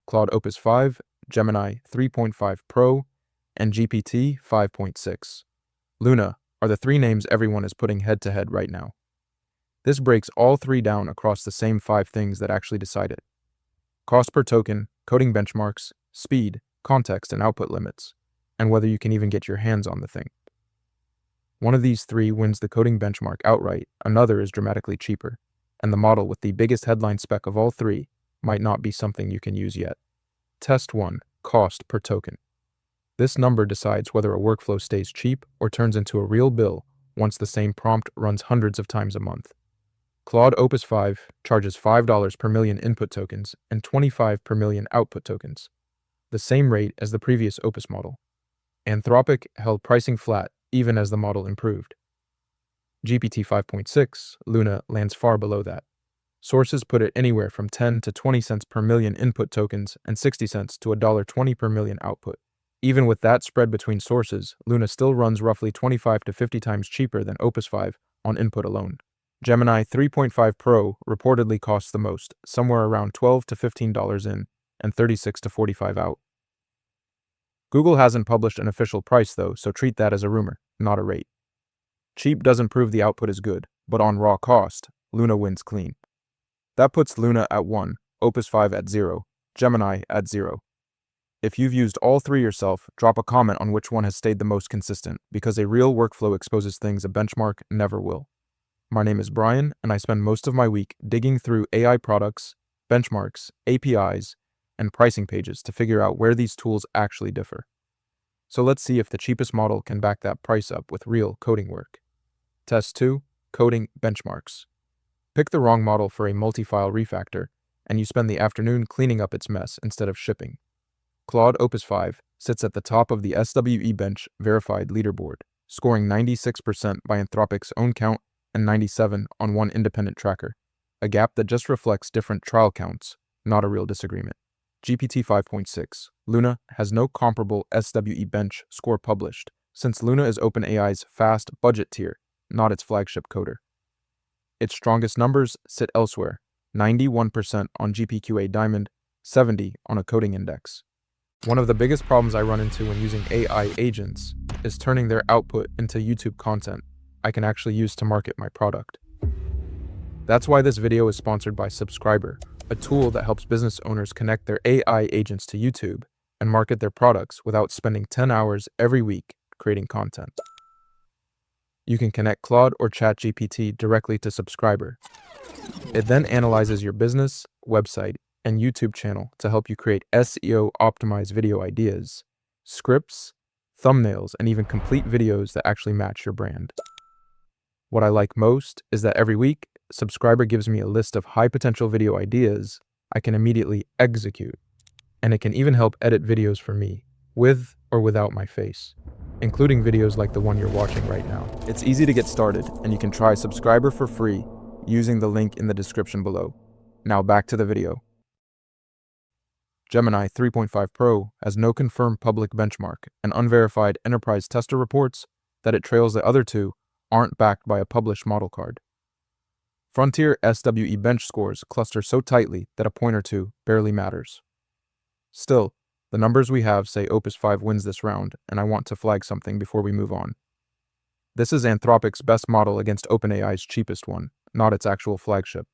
Claude Opus 5, Gemini 3.5 Pro, and GPT 5.6 Luna are the three names everyone is putting head-to-head right now. This breaks all three down across the same 5 things that actually decide it: cost per token, coding benchmarks, speed, context and output limits, and whether you can even get your hands on the thing. One of these 3 wins the coding benchmark outright, another is dramatically cheaper, and the model with the biggest headline spec of all 3 might not be something you can use yet. Test 1. Cost per token. This number decides whether a workflow stays cheap or turns into a real bill once the same prompt runs hundreds of times a month. Claude Opus 5 charges $5 per million input tokens and $25 per million output tokens, the same rate as the previous Opus model. Anthropic held pricing flat even as the model improved. GPT 5.6 Luna lands far below that. Sources put it anywhere from 10 to 20 cents per million input tokens and 60 cents to $1.20 per million output. Even with that spread between sources, Luna still runs roughly 25 to 50 times cheaper than Opus 5 on input alone. Gemini 3.5 Pro reportedly costs the most, somewhere around $12 to $15 in and $36 to $45 out. Google hasn't published an official price though, so treat that as a rumor, not a rate. Cheap doesn't prove the output is good, but on raw cost, Luna wins clean. That puts Luna at 1, Opus 5 at 0, Gemini at 0. If you've used all 3 yourself, drop a comment on which one has stayed the most consistent, because a real workflow exposes things a benchmark never will. My name is Brian, and I spend most of my week digging through AI products, benchmarks, APIs, and pricing pages to figure out where these tools actually differ. So let's see if the cheapest model can back that price up with real coding work. Test 2. Coding benchmarks. Pick the wrong model for a multi-file refactor, and you spend the afternoon cleaning up its mess instead of shipping. Claude Opus 5 sits at the top of the SWE Bench verified leaderboard, scoring 96% by Anthropic's own count and 97 on one independent tracker, a gap that just reflects different trial counts, not a real disagreement. GPT 5.6 Luna has no comparable SWE Bench score published, since Luna is OpenAI's fast budget tier, not its flagship coder. Its strongest numbers sit elsewhere, 91% on GPQA Diamond, 70 on a coding index. One of the biggest problems I run into when using AI agents is turning their output into YouTube content I can actually use to market my product. That's why this video is sponsored by Subscriber, a tool that helps business owners connect their AI agents to YouTube and market their products without spending 10 hours every week creating content. You can connect Claude or ChatGPT directly to Subscriber. It then analyzes your business, website, and YouTube channel to help you create SEO-optimized video ideas, scripts, thumbnails, and even complete videos that actually match your brand. What I like most is that every week, Subscriber gives me a list of high-potential video ideas I can immediately execute, and it can even help edit videos for me, with or without my face, including videos like the one you're watching right now. It's easy to get started, and you can try Subscriber for free using the link in the description below. Now back to the video. Gemini 3.5 Pro has no confirmed public benchmark, and unverified enterprise tester reports that it trails the other 2 aren't backed by a published model card. Frontier SWE bench scores cluster so tightly that a point or 2 barely matters. Still, the numbers we have say Opus 5 wins this round, and I want to flag something before we move on. This is Anthropic's best model against OpenAI's cheapest one, not its actual flagship.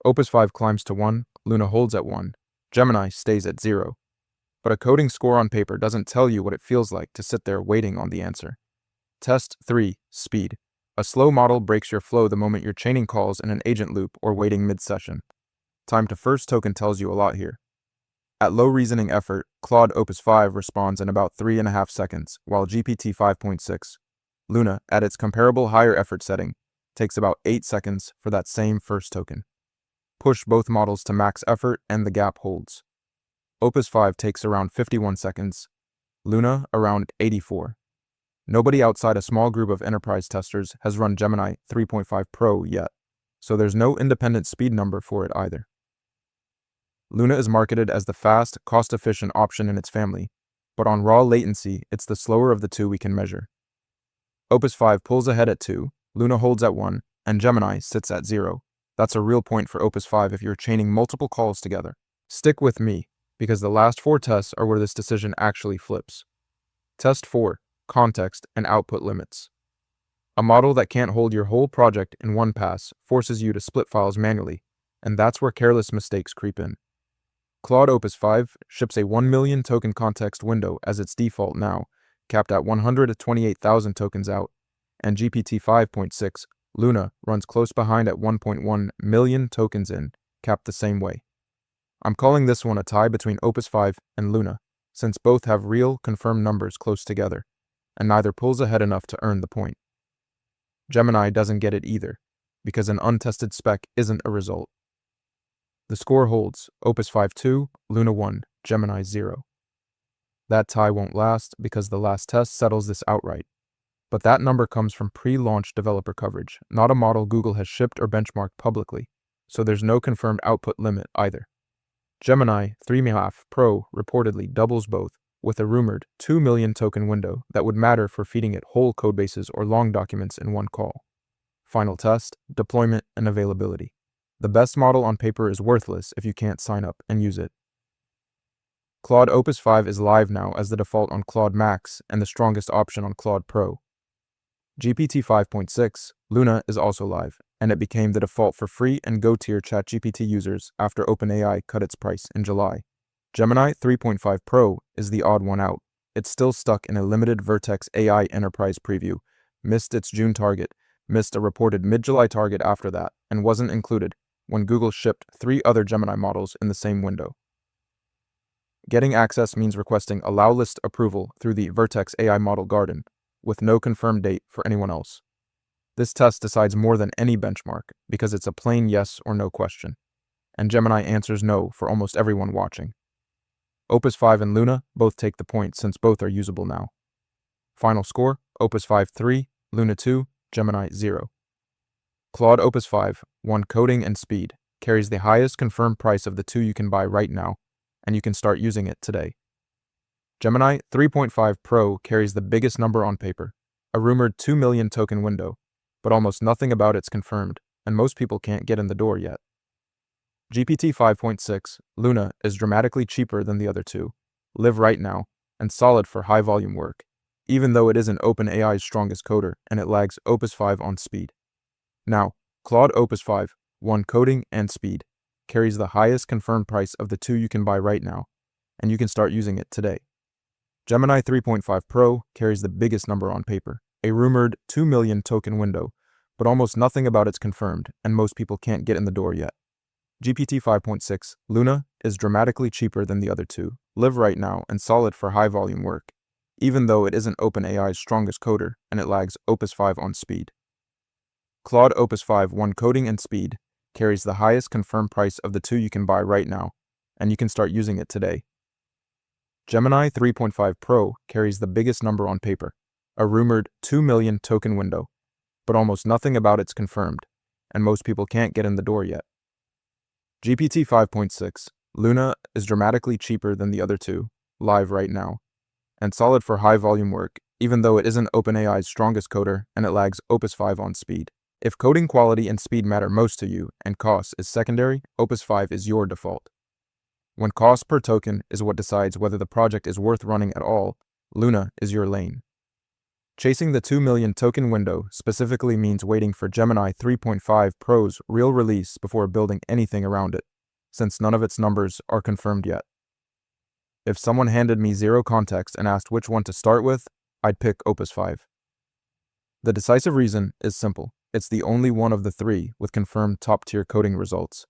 Opus 5 climbs to 1, Luna holds at 1, Gemini stays at 0. But a coding score on paper doesn't tell you what it feels like to sit there waiting on the answer. Test 3. Speed. A slow model breaks your flow the moment you're chaining calls in an agent loop or waiting mid-session. Time to first token tells you a lot here. At low reasoning effort, Claude Opus 5 responds in about 3.5 seconds, while GPT 5.6 Luna, at its comparable higher effort setting, takes about 8 seconds for that same first token. Push both models to max effort and the gap holds. Opus 5 takes around 51 seconds, Luna around 84. Nobody outside a small group of enterprise testers has run Gemini 3.5 Pro yet, so there's no independent speed number for it either. Luna is marketed as the fast, cost-efficient option in its family, but on raw latency, it's the slower of the 2 we can measure. Opus 5 pulls ahead at 2, Luna holds at 1, and Gemini sits at 0. That's a real point for Opus 5 if you're chaining multiple calls together. Stick with me. because the last 4 tests are where this decision actually flips. Test 4, context and output limits. A model that can't hold your whole project in one pass forces you to split files manually, and that's where careless mistakes creep in. Claude Opus 5 ships a 1 million token context window as its default now, capped at 128,000 tokens out, and GPT 5.6 Luna runs close behind at 1.1 million tokens in, capped the same way. I'm calling this one a tie between Opus 5 and Luna, since both have real, confirmed numbers close together, and neither pulls ahead enough to earn the point. Gemini doesn't get it either, because an untested spec isn't a result. The score holds: Opus 5 2, Luna 1, Gemini 0. That tie won't last because the last test settles this outright. But that number comes from pre-launch developer coverage, not a model Google has shipped or benchmarked publicly, so there's no confirmed output limit either. Gemini 3.5 Pro reportedly doubles both, with a rumored 2 million token window that would matter for feeding it whole codebases or long documents in one call. Final test, deployment, and availability. The best model on paper is worthless if you can't sign up and use it. Claude Opus 5 is live now as the default on Claude Max and the strongest option on Claude Pro. GPT 5.6 Luna is also live, and it became the default for free and Go-tier ChatGPT users after OpenAI cut its price in July. Gemini 3.5 Pro is the odd one out. It's still stuck in a limited Vertex AI Enterprise preview, missed its June target, missed a reported mid-July target after that, and wasn't included when Google shipped 3 other Gemini models in the same window. Getting access means requesting Allow List approval through the Vertex AI Model Garden, with no confirmed date for anyone else. This test decides more than any benchmark because it's a plain yes or no question, and Gemini answers no for almost everyone watching. Opus 5 and Luna both take the point since both are usable now. Final score: Opus 5 3, Luna 2, Gemini 0. Claude Opus 5, 1 coding and speed, carries the highest confirmed price of the 2 you can buy right now, and you can start using it today. Gemini 3.5 Pro carries the biggest number on paper, a rumored 2 million token window, but almost nothing about it's confirmed, and most people can't get in the door yet. GPT 5.6 Luna is dramatically cheaper than the other 2, live right now, and solid for high-volume work, even though it isn't OpenAI's strongest coder and it lags Opus 5 on speed. Now, Claude Opus 5, 1 coding and speed, carries the highest confirmed price of the 2 you can buy right now, and you can start using it today. Gemini 3.5 Pro carries the biggest number on paper, a rumored 2 million token window, but almost nothing about it's confirmed, and most people can't get in the door yet. GPT 5.6 Luna is dramatically cheaper than the other 2, live right now, and solid for high-volume work, even though it isn't OpenAI's strongest coder and it lags Opus 5 on speed. Claude Opus 5, 1 coding and speed, carries the highest confirmed price of the 2 you can buy right now, and you can start using it today. Gemini 3.5 Pro carries the biggest number on paper, a rumored 2 million token window, but almost nothing about it's confirmed, and most people can't get in the door yet. GPT 5.6 Luna is dramatically cheaper than the other 2, live right now, and solid for high-volume work, even though it isn't OpenAI's strongest coder and it lags Opus 5 on speed. If coding quality and speed matter most to you and cost is secondary, Opus 5 is your default. When cost per token is what decides whether the project is worth running at all, Luna is your lane. Chasing the 2 million token window specifically means waiting for Gemini 3.5 Pro's real release before building anything around it, since none of its numbers are confirmed yet. If someone handed me 0 context and asked which one to start with, I'd pick Opus 5. The decisive reason is simple. It's the only one of the 3 with confirmed top-tier coding results,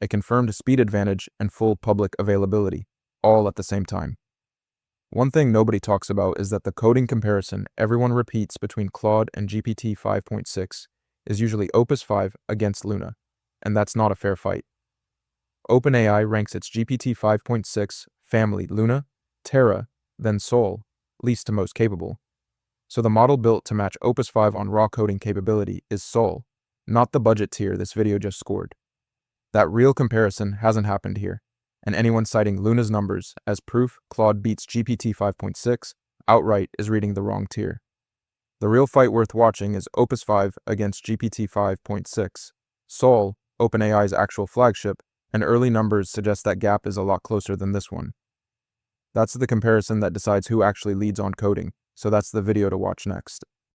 a confirmed speed advantage, and full public availability, all at the same time. One thing nobody talks about is that the coding comparison everyone repeats between Claude and GPT 5.6 is usually Opus 5 against Luna, and that's not a fair fight. OpenAI ranks its GPT 5.6 family Luna, Terra, then Sol, least to most capable. So the model built to match Opus 5 on raw coding capability is Sol, not the budget tier this video just scored. That real comparison hasn't happened here, and anyone citing Luna's numbers as proof Claude beats GPT 5.6 outright is reading the wrong tier. The real fight worth watching is Opus 5 against GPT 5.6. Sol, OpenAI's actual flagship, and early numbers suggest that gap is a lot closer than this one. That's the comparison that decides who actually leads on coding, so that's the video to watch next.